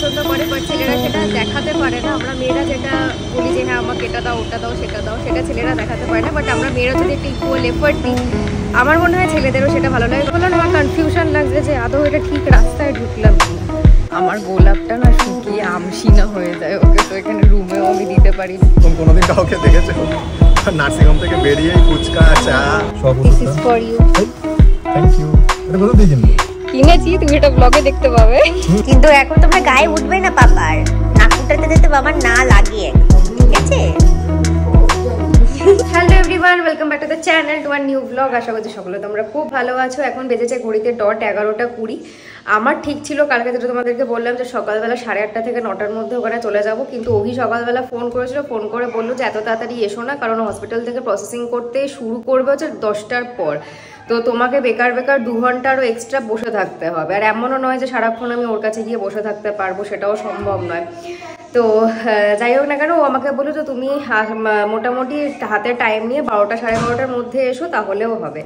পছন্দ করে, বাট ছেলেরা সেটা দেখাতে পারে না। আমরা মেয়েরা যেটা বলি যে হ্যাঁ আমাকে এটা দাও, ওটা দাও, সেটা দাও, সেটা ছেলেরা দেখাতে পারে না। বাট আমরা মেয়েরা যদি একটু ইকুয়াল এফোর্ট দিই, আমার মনে হয় ছেলেদেরও সেটা ভালো লাগে। বললো না, আমার কনফিউশন লাগছে যে আদৌ এটা ঠিক রাস্তায় ঢুকলাম কিনা। আমার গোলাপটা না শুকিয়ে আমসিনা হয়ে যায়, ওকে তো এখানে রুমেও আমি দিতে পারি না। কোনোদিন কাউকে দেখেছো নার্সিংহোম থেকে বেরিয়ে ফুচকা চা সব? This is for you. Thank you. এটা কোথা থেকে কিনলে? কিনেছি, তুমি এটা ব্লগে দেখতে পাবে। কিন্তু এখন তোমরা গায়ে উঠবে না পাপার, নাক উঠাতে যেতে বাবার না লাগে, ঠিক আছে? Hello everyone, welcome back to the channel, to our new blog. আশা করছি সকলে তোমরা খুব ভালো আছো। এখন বেজেছে ঘড়িতে ডট 11:20। আমার ঠিক ছিল কালকে যেটা তোমাদেরকে বললাম যে সকালবেলা 8:30 থেকে 9টার মধ্যে ওখানে চলে যাব, কিন্তু ওই সকালবেলা ফোন করেছিল, ফোন করে বললো যে এত তাড়াতাড়ি এসো না, কারণ হসপিটাল থেকে প্রসেসিং করতে শুরু করবে হচ্ছে 10টার পর। তো তোমাকে বেকার 2 ঘন্টা আরও এক্সট্রা বসে থাকতে হবে। আর এমনও নয় যে সারাক্ষণ আমি ওর কাছে গিয়ে বসে থাকতে পারবো, সেটাও সম্ভব নয়। তো যাই হোক না কেন, ও আমাকে বললো যে তুমি মোটামুটি হাতে টাইম নিয়ে 12টা 12:30টার মধ্যে এসো, তাহলেও হবে।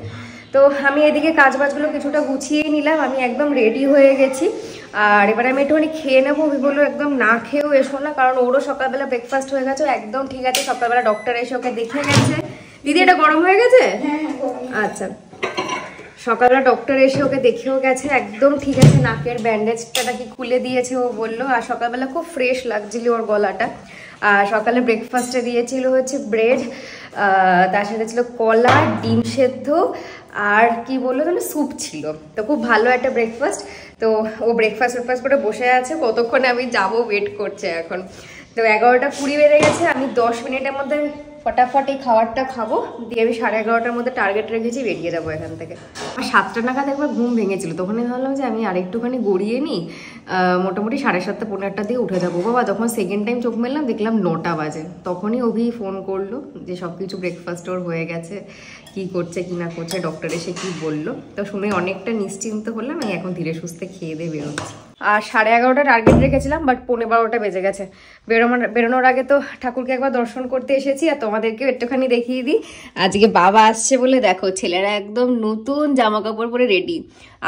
তো আমি এদিকে কাজবাজগুলো কিছুটা গুছিয়ে নিলাম, আমি একদম রেডি হয়ে গেছি। আর এবার আমি একটুখানি খেয়ে নেবো। আমি বললো একদম না খেয়েও এসো না, কারণ ওরও সকালবেলা ব্রেকফাস্ট হয়ে গেছে, একদম ঠিক আছে। সকালবেলা ডক্টর এসে ওকে দেখে গেছে। দিদি এটা গরম হয়ে গেছে? আচ্ছা, সকালবেলা ডক্টর এসে ওকে দেখেও গেছে, একদম ঠিক আছে। নাকের ব্যান্ডেজটা নাকি খুলে দিয়েছে ও বললো। আর সকালবেলা খুব ফ্রেশ লাগছিল ওর গলাটা। আর সকালে ব্রেকফাস্টে দিয়েছিল হচ্ছে ব্রেড, তার সাথে ছিল কলা, ডিম সেদ্ধ, আর কি বললো তাহলে স্যুপ ছিল। তো খুব ভালো একটা ব্রেকফাস্ট। তো ও ব্রেকফাস্ট করে বসে আছে, কতক্ষণে আমি যাবো ওয়েট করছে এখন। তো 11:20 বেজে গেছে। আমি 10 মিনিটের মধ্যে ফটাফট এই খাবারটা খাবো, দিয়ে আমি 11:30টার মধ্যে টার্গেট রেখেছি বেরিয়ে যাবো এখান থেকে। আর 7টা নাগাদ একবার ঘুম ভেঙেছিল, তখনই ভাবলাম যে আমি আরেকটুখানি গড়িয়ে নিই, মোটামুটি 7:30 পৌনে 8টার দিকে উঠে যাবো। বাবা যখন সেকেন্ড টাইম চোখ মেললাম দেখলাম 9টা বাজে। তখনই অভি ফোন করলো যে সব কিছু ব্রেকফাস্ট ওর হয়ে গেছে, কি করছে কি না করছে, ডক্টর এসে কি বললো। তো শুনে অনেকটা নিশ্চিন্ত হলাম। আমি এখন ধীরে সুস্থে খেয়ে দিয়ে বেরোচ্ছি। আর 11:30টা টার্গেট রেখেছিলাম, বাট 11:15 বেজে গেছে। বেরোনোর আগে তো ঠাকুরকে একবার দর্শন করতে এসেছি। আর তোমাদেরকেও একটুখানি দেখিয়ে দিই, আজকে বাবা আসছে বলে দেখো ছেলেরা একদম নতুন জামা কাপড় পরে রেডি।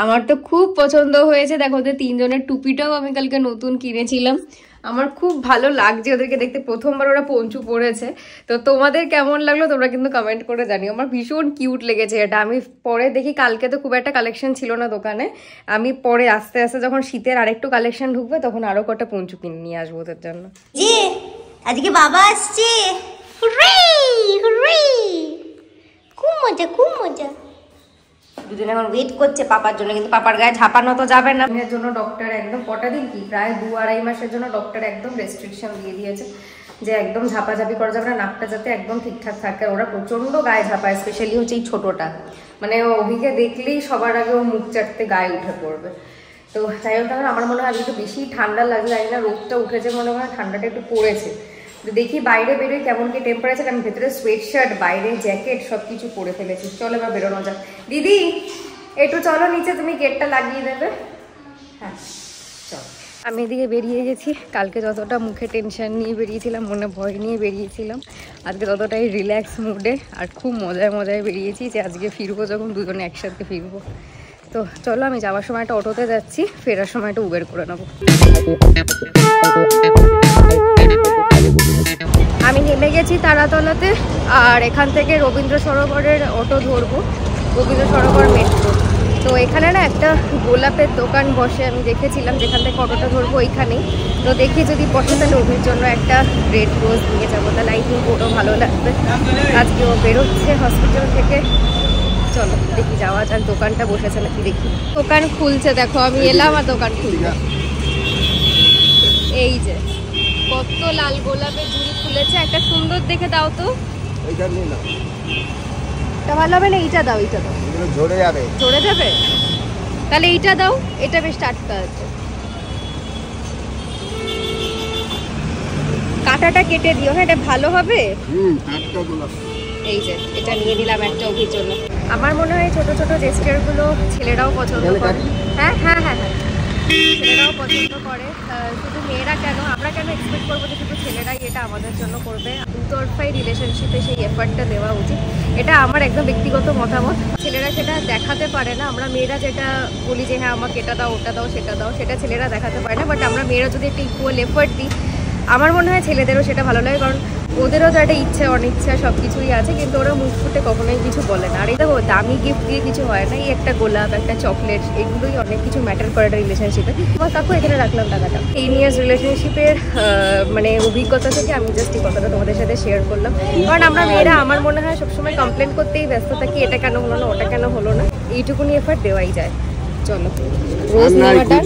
আমার তো খুব পছন্দ হয়েছে। দেখো ওদের 3 জনের টুপিটাও আমি কালকে নতুন কিনেছিলাম। আমার খুব ভালো লাগছে ওদেরকে দেখতে, প্রথমবার ওরা পঞ্চু পরেছে। তো তোমাদের কেমন লাগলো তোমরা কিন্তু কমেন্ট করে জানিও। আমার ভীষণ কিউট লেগেছে এটা। আমি পরে দেখি, কালকে তো খুব একটা কালেকশন ছিল না দোকানে, আমি পরে আস্তে আস্তে যখন শীতের আরেকটু কালেকশন ঢুকবে তখন আরো কটা পঞ্চু কিনে নিয়ে আসবো ওদের জন্য। জি আজকে বাবা আসছে, হুররে হুররে, খুব মজা খুব মজা। দুজনে এখন ওয়েট করছে পাপার জন্য, কিন্তু পাপার গায়ে ঝাপানো তো যাবে না। এর জন্য ডক্টর একদম কটা দিন কি প্রায় 2-2.5 মাসের জন্য ডক্টর একদম রেস্ট্রিকশন দিয়ে দিয়েছে যে একদম ঝাপাঝাপি করা যাবে না, নাকটা যাতে একদম ঠিকঠাক থাকে। ওরা প্রচন্ড গায়ে ঝাপায়, স্পেশালি হচ্ছে এই ছোটটা, মানে অভিকে দেখলেই সবার আগে ও মুখ চাটতে গায়ে উঠে পড়বে। তো তাই হোক, আমার মনে হয় আজকে একটু বেশি ঠান্ডা লাগছে, জানি না রোদটা উঠেছে মনে হয়, ঠান্ডাটা একটু পড়েছে। দেখি বাইরে বেরোয় কেমন কি টেম্পারেচার। আমি ভেতরে সোয়েট শার্ট, বাইরে জ্যাকেট সব কিছু পরে ফেলেছি। চলো এবার বেরোনো যাক। দিদি একটু চলো নিচে, তুমি গেটটা লাগিয়ে দেবে। হ্যাঁ চলো। আমি এদিকে বেরিয়ে গেছি। কালকে যতটা মুখে টেনশন নিয়ে বেরিয়েছিলাম, মনে ভয় নিয়ে বেরিয়েছিলাম, আজকে ততটাই রিল্যাক্স মুডে আর খুব মজায় বেরিয়েছি যে আজকে ফিরবো যখন দুজনে একসাথে ফিরবো। তো চলো, আমি যাওয়ার সময় একটা অটোতে যাচ্ছি, ফেরার সময় একটা উবের করে নেবো। আমি নেমে গেছি তারাতলাতে, আর এখান থেকে রবীন্দ্র সরোবরের অটো ধরবো, রবীন্দ্র সরোবর মেট্রো। তো এখানে না একটা গোলাপের দোকান বসে, আমি দেখেছিলাম যেখান থেকে অটোটা ধরবো ওইখানেই। তো দেখি যদি বসে তাহলে অভির জন্য একটা রেড রোজ নিয়ে যাবো, তাহলে আই থিঙ্ক ওটাও ভালো লাগবে। আজকে ও বেরোচ্ছে হসপিটাল থেকে। চলো দেখি যাওয়া যাক, দোকানটা বসেছে নাকি দেখি। দোকান খুলছে, দেখো আমি এলাম আর দোকান খুলছে। এই যে কত লাল গোলাপের ঝুড়ি খুলেছে, একটা সুন্দর দেখে দাও তো। এটা ভালো হবে না, এইটা দাও, এইটা দাও। ঝরে যাবে, ঝরে যাবে, তাহলে এইটা দাও, এটা বেশ টাটকা আছে। কাঁটাটা কেটে দিও, হ্যাঁ এটা ভালো হবে। টাটকা গোলাপ। এই যে এটা নিয়ে নিলাম একটা অভির জন্য। আমার মনে হয় ছোট ছোট জেস্টারগুলো ছেলেরাও পছন্দ করে। হ্যাঁ হ্যাঁ হ্যাঁ হ্যাঁ ছেলেরাও পছন্দ করে। শুধু মেয়েরা কেন, আমরা কেন এক্সপেক্ট করবো যে শুধু ছেলেরাই এটা আমাদের জন্য করবে? দুতরফাই রিলেশনশিপে সেই এফার্টটা দেওয়া উচিত, এটা আমার একদম ব্যক্তিগত মতামত। ছেলেরা সেটা দেখাতে পারে না, আমরা মেয়েরা যেটা বলি যে হ্যাঁ আমাকে এটা দাও, ওটা দাও, সেটা দাও, সেটা ছেলেরা দেখাতে পারে না। বাট আমরা মেয়েরা যদি একটা ইকুয়াল এফার্ট দিই, আমার মনে হয় ছেলেদেরও সেটা ভালো লাগে, কারণ ওদেরও তো একটা ইচ্ছা অনিচ্ছা সব কিছুই আছে, কিন্তু ওরা মুখ ফুটে কখনোই কিছু বলে না। আর এই দেখো দামি গিফট দিয়ে কিছু হয় না, এই একটা গোলাপ, একটা চকলেট, এগুলোই অনেক কিছু ম্যাটার করে একটা রিলেশনশিপে। আমার কাকু এখানে রাখলাম টাকাটা। 10 ইয়ার্স রিলেশনশিপের মানে অভিজ্ঞতা থেকে আমি জাস্ট এই কথাটা তোমাদের সাথে শেয়ার করলাম। কারণ আমরা মেয়েরা আমার মনে হয় সবসময় কমপ্লেন করতেই ব্যস্ত থাকি, এটা কেন হলো না, ওটা কেন হলো না, এইটুকুনি এফার্ট দেওয়াই যায়। চলো রোজ নেওয়াটা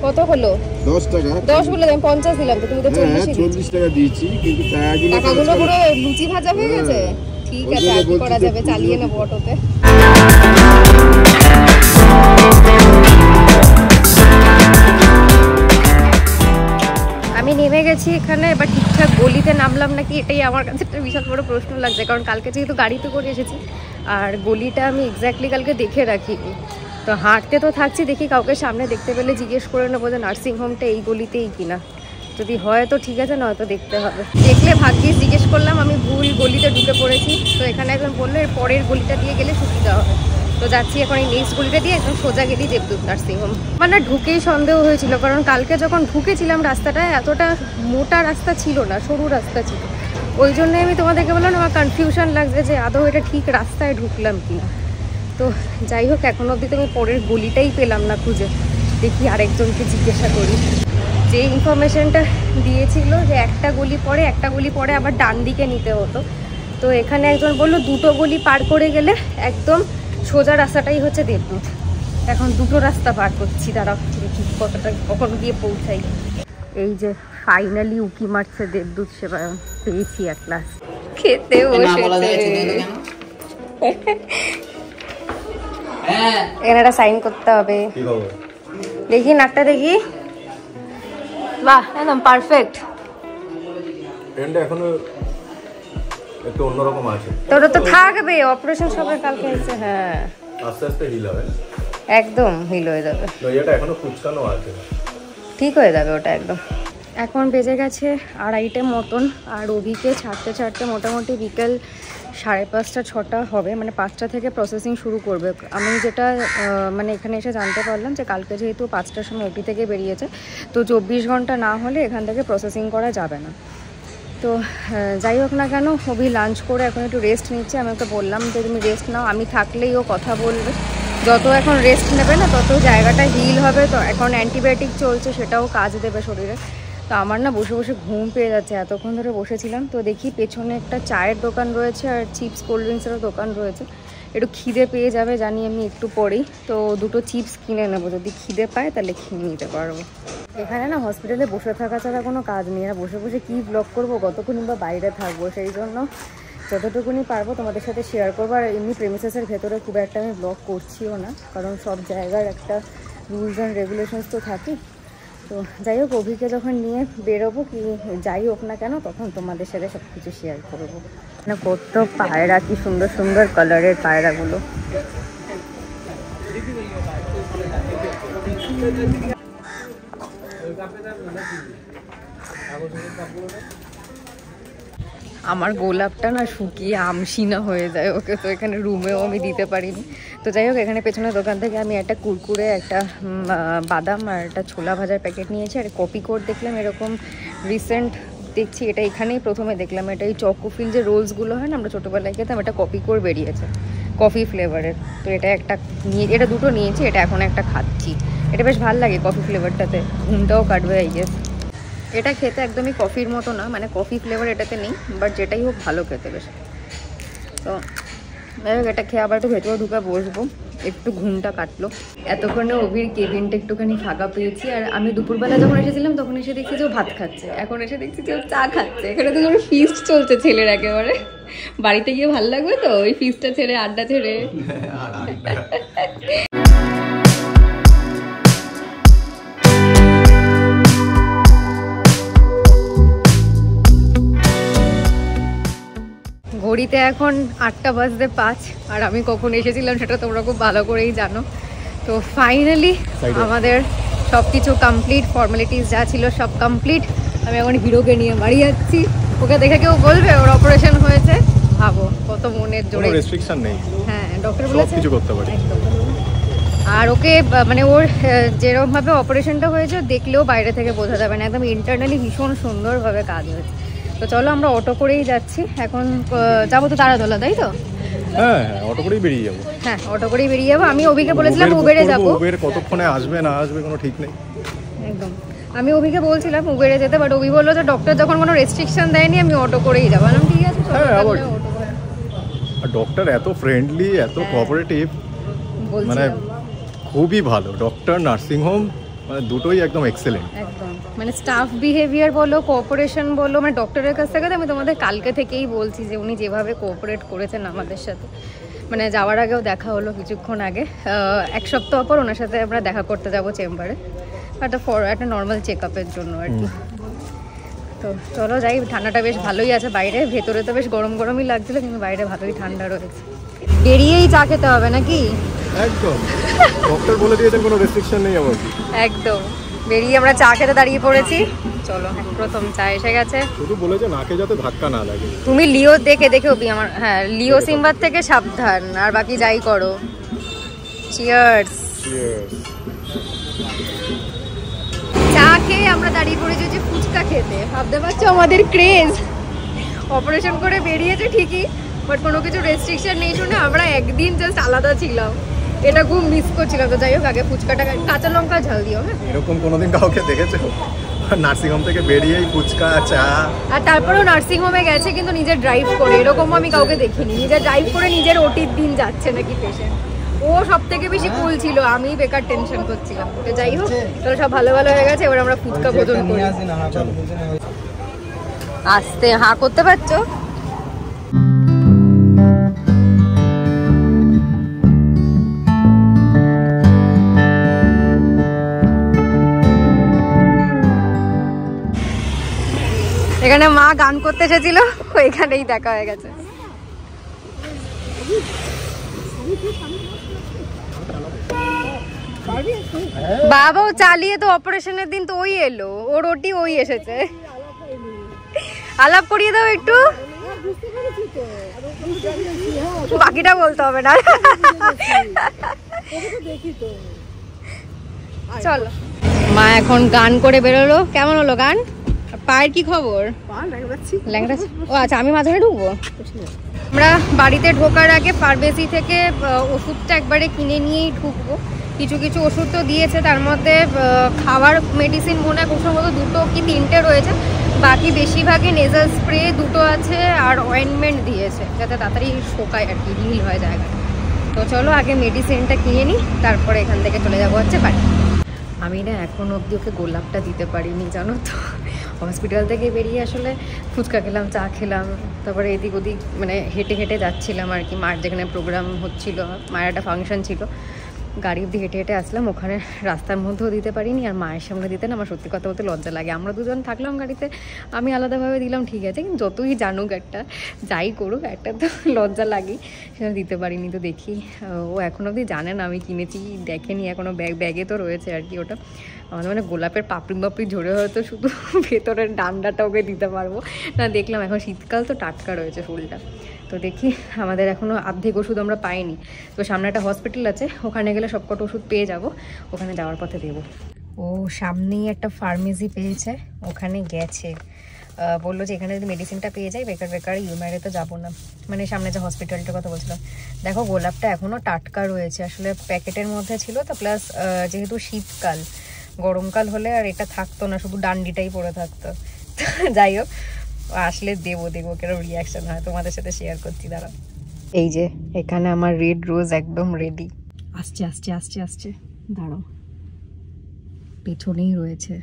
কত হলো? 10 টাকা। 10 বলে আমি 50 দিলাম, তো তুমি তো 40 টাকা দিয়েছি, কিন্তু টাকাগুলো পুরো লুচি ভাজা হয়ে গেছে। ঠিক আছে, আর কি করা যাবে, চালিয়ে নেবো অটোতে। আমি নেমে গেছি এখানে, এবার ঠিকঠাক গলিতে নামলাম নাকি এটাই আমার কাছে একটা বিশাল বড় প্রশ্ন লাগছে, কারণ কালকে যেহেতু গাড়িতে করে এসেছি আর গলিটা আমি এক্স্যাক্টলি কালকে দেখে রাখিনি। তো হাঁটতে তো থাকছি, দেখি কাউকে সামনে দেখতে পেলে জিজ্ঞেস করে নেবো যে নার্সিংহোমটা এই গলিতেই কিনা। যদি হয় তো ঠিক আছে, নয়তো দেখতে হবে। দেখলে ভাগ্যিস জিজ্ঞেস করলাম, আমি ভুল গলিতে ঢুকে পড়েছি। তো এখানে একজন বললো এর পরের গলিটা দিয়ে গেলে সুবিধা হবে। তো যাচ্ছি এখন এই নেক্সট গলিটা দিয়ে, একদম সোজা গেলেই দেবদূত নার্সিংহোম। মানে ঢুকেই সন্দেহ হয়েছিল, কারণ কালকে যখন ঢুকেছিলাম রাস্তাটায় এতটা মোটা রাস্তা ছিল না, সরু রাস্তা ছিল। ওই জন্যই আমি তোমাদেরকে বললাম আমার কনফিউশন লাগছে যে আদৌ এটা ঠিক রাস্তায় ঢুকলাম কিনা। তো যাই হোক, এখনো অবধি তো আমি পরের গলিটাই পেলাম না খুঁজে। দেখি আরেকজনকে জিজ্ঞাসা করি। যে ইনফরমেশনটা দিয়েছিল যে একটা গলি পরে আবার ডান দিকে নিতে হতো, তো এখানে একজন বললো দুটো গলি পার করে গেলে একদম সোজা রাস্তাটাই হচ্ছে দেবদূত। এখন দুটো রাস্তা পার করছি, দাঁড়াও দেখি কতটা কখন গিয়ে পৌঁছাই। এই যে ফাইনালি উকি মারছে দেবদূত সেবায়ন, পেয়েছি এক ক্লাস। খেতে বসেছে, এখানে একটা সাইন করতে হবে। দেখি নাকটা দেখি, বাহ একদম পারফেক্ট। এন্ডটা এখনো একটু অন্যরকম আছে, তো ওটা তো থাকবে, অপারেশন সবে কালকে হয়েছে। হ্যাঁ আস্তে আস্তে হিল হবে, একদম হিল হয়ে যাবে। এটা এখনো কুচকানো আছে, ঠিক হয়ে যাবে ওটা একদম। এখন বেজে গেছে 2:30 মতন, আর অভিকে ছাড়তে ছাড়তে মোটামুটি বিকেল 5:30 6টা হবে, মানে 5টা থেকে প্রসেসিং শুরু করবে। আমি যেটা মানে এখানে এসে জানতে পারলাম যে কালকে যেহেতু 5টার সময় ওটি থেকে বেরিয়েছে, তো 24 ঘন্টা না হলে এখান থেকে প্রসেসিং করা যাবে না। তো যাই হোক না কেন, অভি লাঞ্চ করে এখন একটু রেস্ট নিচ্ছে। আমি ওকে বললাম যে তুমি রেস্ট নাও, আমি থাকলেই ও কথা বলবে। যত এখন রেস্ট নেবে না তত জায়গাটা হিল হবে। তো এখন অ্যান্টিবায়োটিক চলছে, সেটাও কাজ দেবে শরীরে। তো আমার না বসে বসে ঘুম পেয়ে যাচ্ছে, এতক্ষণ ধরে বসেছিলাম। তো দেখি পেছনে একটা চায়ের দোকান রয়েছে আর চিপস কোল্ড ড্রিঙ্কসেরও দোকান রয়েছে, একটু খিদে পেয়ে যাবে জানি আমি একটু পরেই। তো দুটো চিপস কিনে নেবো, যদি খিদে পায় তাহলে খেয়ে নিতে পারবো। এখানে না হসপিটালে বসে থাকা ছাড়া কোনো কাজ নেই, আর বসে বসে কী ব্লগ করবো, কতক্ষণ বা বাইরে থাকবো। সেই জন্য যতটুকুনি পারবো তোমাদের সাথে শেয়ার করবো। আর এমনি প্রেমিসেসের ভেতরে খুব একটা আমি ব্লগ করছিও না, কারণ সব জায়গার একটা রুলস অ্যান্ড রেগুলেশনস তো থাকে। তো যাই হোক, অভিকে যখন নিয়ে বেরোবো কি যাই হোক না কেন, তখন তোমাদের সাথে সব কিছু শেয়ার করবো। না কত পায়রা, কি সুন্দর সুন্দর কালারের পায়রাগুলো। আমার গোলাপটা না শুকিয়ে আমসিনা হয়ে যায় ওকে, তো এখানে রুমেও আমি দিতে পারিনি। তো যাই হোক, এখানে পেছনের দোকান থেকে আমি একটা কুরকুরে, একটা বাদাম আর একটা ছোলা ভাজার প্যাকেট নিয়েছি। আর কপি কোড দেখলাম এরকম রিসেন্ট দেখছি, এটা এখানেই প্রথমে দেখলাম। এটা এই চকোফিল যে রোলসগুলো হয় না, আমরা ছোটোবেলায় খেতাম, এটা কপি কোড বেরিয়েছে কফি ফ্লেভারের। তো এটা একটা নিয়ে, এটা দুটো নিয়েছি, এটা এখন একটা খাচ্ছি। এটা বেশ ভালো লাগে কফি ফ্লেভারটাতে, ঘুমটাও কাটবে আই গেস। এটা খেতে একদমই কফির মতো না, মানে কফি ফ্লেভার এটাতে নেই, বাট যেটাই হোক ভালো খেতে বেশ। তো এটা খেয়ে আবার একটু ভেতরে ঢুকে বসবো, একটু ঘুমটা কাটলো। এতক্ষণে অভির কেবিনটা একটুখানি ফাঁকা পেয়েছি। আর আমি দুপুরবেলা যখন এসেছিলাম তখন এসে দেখছি যে ও ভাত খাচ্ছে, এখন এসে দেখছি যে ও চা খাচ্ছে। এখানে তো কোনো ফিস্ট চলছে ছেলের একেবারে। বাড়িতে গিয়ে ভালো লাগবে তো ওই ফিস্টটা ছেড়ে, আড্ডা ছেড়ে। ঘড়িতে এখন 8:05, আর আমি কখন এসেছিলাম সেটা তোমরা খুব ভালো করেই জানো। তো ফাইনালি আমাদের সব কিছু কমপ্লিট, ফর্মালিটিস যা ছিল সব কমপ্লিট। আমি এখন হিরোকে নিয়ে বাড়ি যাচ্ছি। ওকে দেখে কেউ বলবে ওর অপারেশন হয়েছে, ভাবো কত মনের জোরে। কোনো রেস্ট্রিকশন নেই, হ্যাঁ ডক্টর সব বলেছে কিছু করতে পারি। একদম। আর ওকে মানে ওর যেরকমভাবে অপারেশনটা হয়েছে দেখলেও বাইরে থেকে বোঝা যাবে না, একদম ইন্টারনালি ভীষণ সুন্দরভাবে কাজ হয়েছে। তো চলো আমরা অটো করেই যাচ্ছি এখন, যাবো তো তারাতলা, তাই তো? হ্যাঁ অটো করেই বেরিয়ে যাবো। হ্যাঁ অটো করেই বেরিয়ে যাবো। আমি অভিকে বলেছিলাম উবেরে যাবো। উবের কতক্ষণে আসবে না আসবে কোনো ঠিক নেই। একদম, আমি অভিকে বলছিলাম উবেরে যেতে, বাট অভি বললো যে ডক্টর যখন কোনো রেস্ট্রিকশন দেয়নি আমি অটো করেই যাবো। আমি ঠিক আছে হ্যাঁ, আবার অটো করে। আর ডক্টর এত ফ্রেন্ডলি, এত কোঅপারেটিভ, মানে খুবই ভালো। ডক্টর, নার্সিং হোম মানে দুটোই একদম এক্সেলেন্ট। একদম মানে স্টাফ বিহেভিয়ার বলো, কোঅপারেশন বলো, মানে ডক্টরের কাছ থেকে আমি তোমাদের কালকে থেকেই বলছি যে উনি যেভাবে কোঅপারেট করেছেন আমাদের সাথে, মানে যাওয়ার আগেও দেখা হলো কিছুক্ষণ আগে, এক সপ্তাহ পর ওনার সাথে আমরা দেখা করতে যাবো চেম্বারে, একটা নর্মাল চেক আপের জন্য আর কি। তো চলো যাই, ঠান্ডাটা বেশ ভালোই আছে বাইরে, ভেতরে তো বেশ গরম গরমই লাগছিল, কিন্তু বাইরে ভালোই ঠান্ডা রয়েছে। বেরিয়েই চা খেতে হবে নাকি? একদম, ডক্টর বলে দিয়েছেন কোনো রেস্ট্রিকশন নেই আমার। একদম, বেরিয়ে আমরা চা খেতে দাঁড়িয়ে পড়েছি। চলো প্রথম চা এসে গেছে। শুধু বলেছে নাকে যাতে ধাক্কা না লাগে। তুমি লিও দেখে অবি আমার, হ্যাঁ লিও সিম্বার থেকে সাবধান, আর বাকি যাই করো। চিয়ার্স। চা খেয়ে আমরা দাঁড়িয়ে পড়েছি যে ফুচকা খেতে। ভাবতে পারছো আমাদের ক্রেজ। অপারেশন করে বেরিয়েছে ঠিকই, বাট কোনো কিছু রেস্ট্রিকশন নেই শুনে আমরা একদিন জাস্ট আলাদা ছিলাম, এটা খুব মিস করছিলাম। তো যাই হোক, আগে ফুচকাটা, কাঁচা লঙ্কা ঝাল দিও। হ্যাঁ এরকম কোনোদিন কাউকে দেখেছো নার্সিং হোম থেকে বেরিয়েই ফুচকা চা? আর তারপরেও নার্সিং হোমে গেছে কিন্তু নিজে ড্রাইভ করে, এরকম আমি কাউকে দেখিনি। নিজে ড্রাইভ করে নিজের ওটির দিন যাচ্ছে নাকি পেশেন্ট, ও সব থেকে বেশি কুল ছিল, আমি বেকার টেনশন করছিলাম। তো যাই হোক, তাহলে সব ভালো ভালো হয়ে গেছে। এবার আমরা ফুচকা ভোজন করি। আস্তে হাঁ করতে পারছো? এখানে মা গান করতে এসেছিল, এখানেই দেখা হয়ে গেছে। বাবাও চালিয়ে তো অপারেশনের দিন তো ওই এলো, ওর ওটি ওই এসেছে। আলাপ করিয়ে দাও একটু, বাকিটা বলতে হবে না। চলো, মা এখন গান করে বেরোলো। কেমন হলো গান? পায়ের কি খবর? ও আচ্ছা, আমি মাঝখানে ঢুকবো। আমরা বাড়িতে ঢোকার আগে ফার্মেসি থেকে ওষুধটা একবারে কিনে নিয়েই ঢুকবো। কিছু কিছু ওষুধ তো দিয়েছে, তার মধ্যে খাওয়ার মেডিসিন মনে হয় খুব সম্ভবত 2 কি 3টে রয়েছে, বাকি বেশিরভাগই নেজাল স্প্রে 2টো আছে, আর অয়েন্টমেন্ট দিয়েছে যাতে তাড়াতাড়ি শোকায় আর কি, হিল হয় জায়গাটা। তো চলো আগে মেডিসিনটা কিনে নিই, তারপরে এখান থেকে চলে যাবো হচ্ছে বাড়ি। আমি না এখনো অবধি ওকে গোলাপটা দিতে পারিনি, জানো তো। হসপিটাল থেকে বেরিয়ে আসলে ফুচকা খেলাম, চা খেলাম, তারপরে এদিক ওদিক মানে হেঁটে হেঁটে যাচ্ছিলাম আর কি। মায়ের যেখানে প্রোগ্রাম হচ্ছিলো, মায়ের একটা ফাংশন ছিল, গাড়ি অবধি হেঁটে হেঁটে আসলাম, ওখানে রাস্তার মধ্যেও দিতে পারিনি। আর মায়ের সামনে দিতে না আমার সত্যি কথা বলতে লজ্জা লাগে। আমরা দুজন থাকলাম গাড়িতে, আমি আলাদাভাবে দিলাম ঠিক আছে, কিন্তু যতই জানুক একটা, যাই করুক একটা তো লজ্জা লাগেই, সেটা দিতে পারিনি। তো দেখি, ও এখন অবধি জানে না আমি কিনেছি, দেখেনি এখনও, ব্যাগে তো রয়েছে আর কি ওটা। আমাদের মানে গোলাপের পাপড়ি ঝরে হয়তো শুধু ভেতরের ডান্ডাটা ওকে দিতে পারবো না। দেখলাম এখন শীতকাল তো টাটকা রয়েছে ফুলটা। তো দেখি, আমাদের এখনও অর্ধেক ওষুধ আমরা পাইনি। তো সামনে একটা হসপিটাল আছে, ওখানে গেলে সবকটা ওষুধ পেয়ে যাব, ওখানে যাওয়ার পথে দেবো। ও সামনেই একটা ফার্মেসি পেয়েছে, ওখানে গেছে, বললো যে এখানে যদি মেডিসিনটা পেয়ে যাই বেকার ইউমারে তো যাবো না, মানে সামনে যে হসপিটালটার কথা বলছিলাম। দেখো গোলাপটা এখনও টাটকা রয়েছে, আসলে প্যাকেটের মধ্যে ছিল তো, প্লাস যেহেতু শীতকাল, গরমকাল হলে আর এটা থাকতো না, শুধু ডান্ডিটাই পড়ে থাকতো। যাই হোক, আসলে দেখবো কেরম রিয়াকশন হয়, তোমাদের সাথে শেয়ার করছি। দাঁড়াও, এই যে এখানে আমার রেড রোজ একদম রেডি। আসছে, দাঁড়াও, পেছনেই রয়েছে।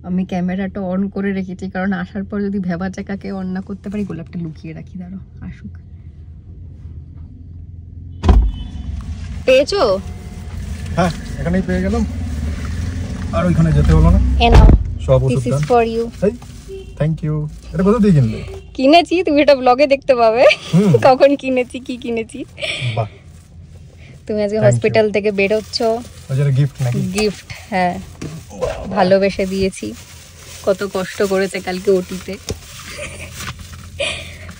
আমি ক্যামেরাটা অন করে রেখেছি, কারণ আসার পর যদি ভেবা চাকাকে অন না করতে পারি, গোলাপটা লুকিয়ে রাখি। দাঁড়াও আসুক। পেয়েছো? হ্যাঁ, এখানেই পেয়ে গেলাম, আর ওইখানে যেতে হলো না। সব ওষুধ this is for you. Thank you. এটা কোথা থেকে কিনলে? কিনেছি, তুমি এটা ব্লগে দেখতে পাবে কখন কিনেছি, কি কিনেছি। বাহ, তুমি আজকে হসপিটাল থেকে বেরোচ্ছ, ওই যে গিফট নাকি? গিফট, হ্যাঁ। ভালোবেসে দিয়েছি। কত কষ্ট করেছে কালকে ওটিতে,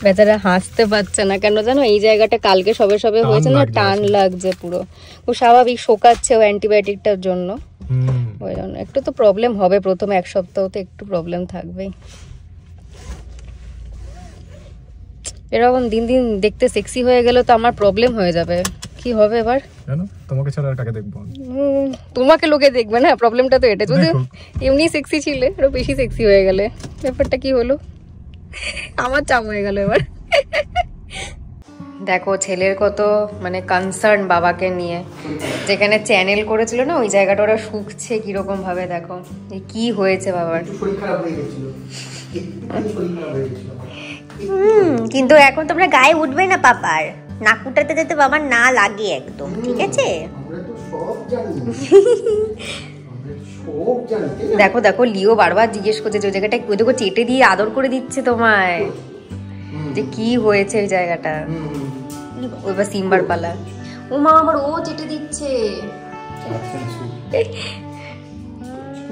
বেচারা হাসতে পারছে না কেন জানো, এই জায়গাটা কালকে সবে সবে হয়েছে না, টান লাগছে পুরো। ও স্বাভাবিক শোকাচ্ছে ও অ্যান্টিবায়োটিকটার জন্য, ওই জন্য একটু তো প্রবলেম হবে প্রথম এক সপ্তাহ, তো একটু প্রবলেম থাকবেই। এরকম দিন দিন দেখতে সেক্সি হয়ে গেলে তো আমার প্রবলেম হয়ে যাবে। কি হবে এবার? তোমাকে ছাড়া আর কাকে দেখবো? তোমাকে লোকে দেখবে না, প্রবলেমটা তো এটা। যদি এমনি সেক্সি ছিলে, আরো বেশি সেক্সি হয়ে গেলে ব্যাপারটা কি হলো? আমার চাপ হয়ে গেল এবার। দেখো ছেলের কত মানে কনসার্ন বাবাকে নিয়ে। যেখানে চ্যানেল করেছিল না ওই জায়গাটা ওরা শুকছে কিরকম ভাবে, দেখো কি হয়েছে বাবার। কিন্তু এখন তোমরা গায়ে উঠবে না পাপার, নাকুটাতে যাতে বাবার না লাগে একদম, ঠিক আছে? দেখো দেখো লিও বারবার জিজ্ঞেস করছে যে ওই জায়গাটা ওই দেখো চেটে দিয়ে আদর করে দিচ্ছে তোমায়, যে কি হয়েছে ওই জায়গাটা। ওইবার সিম্বার পালা, ও মা আবার ও চেটে দিচ্ছে।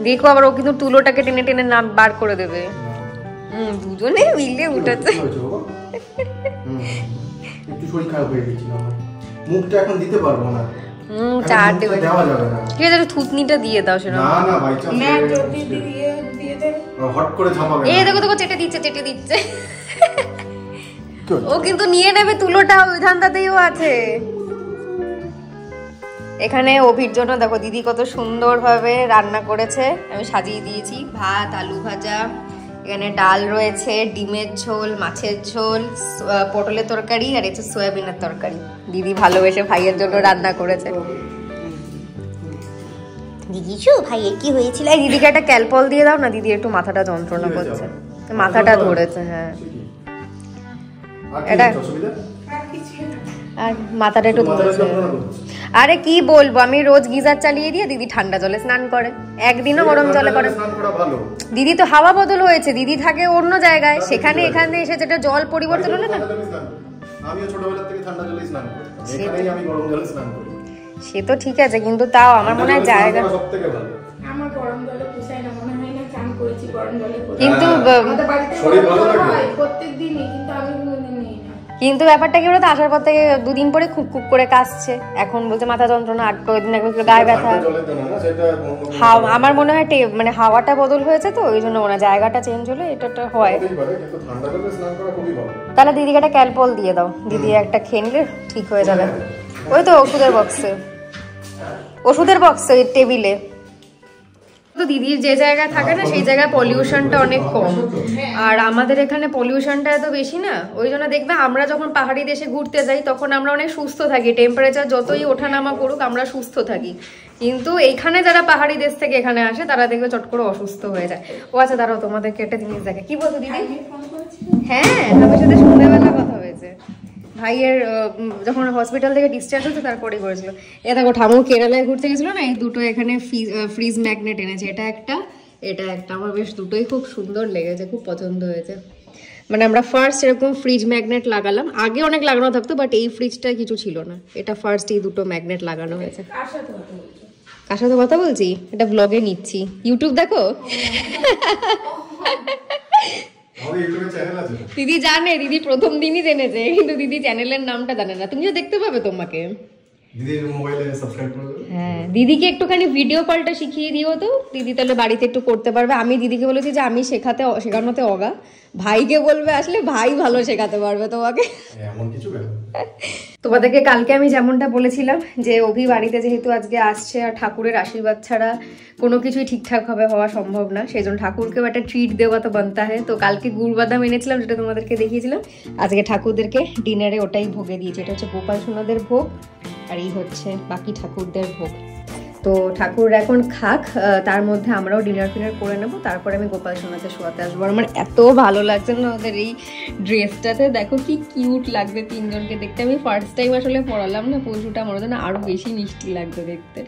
দেখো আবার ও কিন্তু তুলোটাকে টেনে টেনে নাম বার করে দেবে। দুজনে মিলে উঠেছে। একটু শরীর খারাপ হয়ে গেছিল আমার, মুখটা এখন দিতে পারবো না। চার দেবে, দেওয়া যাবে না। ঠিক আছে থুতনিটা দিয়ে দাও সেটা। না না ভাই চাপ দিয়ে দে, হট করে ঝাপাবে। এই দেখো দেখো চেটে দিচ্ছে চেটে দিচ্ছে। ও কিন্তু নিয়ে নেবে তুলোটা, ওই ধান্দাতেও আছে। এখানে অভির জন্য দেখো দিদি কত সুন্দর ভাবে রান্না করেছে, আমি সাজিয়ে দিয়েছি। ভাত, আলু ভাজা, এখানে ডাল রয়েছে, ডিমের ঝোল, মাছের ঝোল, পটলের তরকারি, আর এটা সয়াবিনের তরকারি। দিদি ভালোবেসে ভাইয়ের জন্য রান্না করেছে। দিদিছু ভাইয়ের কি হয়েছিল? এই দিদিকে একটা ক্যালপল দিয়ে দাও না, দিদি একটু মাথাটা যন্ত্রণা করছে, মাথাটা ধরেছে। হ্যাঁ এটা আর মাথাটা একটু ধরেছে। আরে কি বলবো, আমি রোজ গিজার চালিয়ে দিয়ে দিদি ঠান্ডা জলে স্নান করে, একদিনও গরম জলে করে। দিদি তো হাওয়া বদল হয়েছে, দিদি থাকে অন্য জায়গায়, সেখানে এখানে এসে যেটা জল পরিবর্তন হলো না। আমিও ছোটবেলা থেকে ঠান্ডা জলে স্নান করি, এখানেই আমি গরম জলে স্নান করি। সে তো ঠিক আছে, কিন্তু তাও আমার মনে হয় জায়গা সবথেকে ভালো। আমার গরম জলে পোষায় না, মনে হয় না চান করেছি গরম জলে। কিন্তু আমাদের বাড়িতে শরীর ভালো থাকে প্রত্যেকদিনই, কিন্তু আমি কোনোদিন নিই না। কিন্তু ব্যাপারটা কি বলতো, আসার পর থেকে দুদিন পরে খুব খুব করে কাশছে, এখন বলছে মাথা যন্ত্রণা, আর কয়েকদিন আগে গায়ে ব্যথা। আমার মনে হয় মানে হাওয়াটা বদল হয়েছে তো ওই জন্য মনে হয় জায়গাটা চেঞ্জ হলে এটা হয়। তাহলে দিদিকে একটা ক্যালপল দিয়ে দাও, দিদি একটা খেয়ে নিলে ঠিক হয়ে যাবে। ওই তো ওষুধের বক্সে, ওষুধের বক্সে ওই টেবিলে। তো দিদির যে জায়গায় থাকে না সেই জায়গায় পলিউশনটা অনেক কম, আর আমাদের এখানে পলিউশনটা এত বেশি না, ওই জন্য দেখবে আমরা যখন পাহাড়ি দেশে ঘুরতে যাই তখন আমরা অনেক সুস্থ থাকি, টেম্পারেচার যতই ওঠানামা করুক আমরা সুস্থ থাকি। কিন্তু এইখানে যারা পাহাড়ি দেশ থেকে এখানে আসে তারা দেখবে চট করে অসুস্থ হয়ে যায়। ও আচ্ছা দাঁড়াও, তোমাদেরকে একটা জিনিস দেখে। কি বলতো দিদি? হ্যাঁ আমার সাথে সন্ধ্যাবেলা কথা হয়েছে, ভাইয়ের যখন হসপিটাল থেকে ডিসচার্জ হতো তারপরে করেছিল। এ দেখো ঠামু কেরালায় ঘুরতে গেছিল না, এই দুটো এখানে ফ্রিজ ম্যাগনেট এনেছে, এটা একটা এটা একটা। আমার বেশ দুটোই খুব সুন্দর লেগেছে, খুব পছন্দ হয়েছে। মানে আমরা ফার্স্ট এরকম ফ্রিজ ম্যাগনেট লাগালাম, আগে অনেক লাগানো থাকতো বাট এই ফ্রিজটা কিছু ছিল না, এটা ফার্স্ট এই দুটো ম্যাগনেট লাগানো হয়েছে। কার সাথে কথা বলছি? এটা ব্লগে নিচ্ছি, ইউটিউব দেখো। দিদি জানে, দিদি প্রথম দিনই জেনেছে, কিন্তু দিদি চ্যানেলের নামটা জানে না। তুমি দেখতে পাবে তোমাকে, দিদির মোবাইলে সাবস্ক্রাইব করে দেবে। হ্যাঁ দিদিকে একটুখানি ভিডিও কলটা শিখিয়ে দিও তো, দিদি তাহলে বাড়িতে একটু করতে পারবে। আমি দিদিকে বলেছি যে আমি শেখানোতে অগা, ভাইকে বলবে আসলে ভাই ভালো শেখাতে পারবে তোমাকে। এমন কিছু ব্যাপার। তোমাদেরকে কালকে আমি যেমনটা বলেছিলাম যে অভি বাড়িতে যেহেতু আজকে আসছে আর ঠাকুরের আশীর্বাদ ছাড়া কোনো কিছুই ঠিকঠাকভাবে হওয়া সম্ভব না, সেই জন্য ঠাকুরকেও একটা ট্রিট দেওয়া তো বানতে হয়। তো কালকে গুড় বাদাম এনেছিলাম যেটা তোমাদেরকে দেখিয়েছিলাম, আজকে ঠাকুরদেরকে ডিনারে ওটাই ভোগে দিয়েছি। এটা হচ্ছে গোপাল সোনাদের ভোগ আর এই হচ্ছে বাকি ঠাকুরদের ভোগ। তো ঠাকুর এখন খাক, তার মধ্যে আমরাও ডিনার ফিনার করে নেবো, তারপরে আমি গোপাল সোনাতে শোয়াতে আসবো। আমার এত ভালো লাগছে না ওদের এই ড্রেসটাতে, দেখো কি কিউট লাগবে তিনজনকে দেখতে। আমি ফার্স্ট টাইম আসলে পরালাম না পরশুটা, আমার জন্য আরো বেশি মিষ্টি লাগবে দেখতে।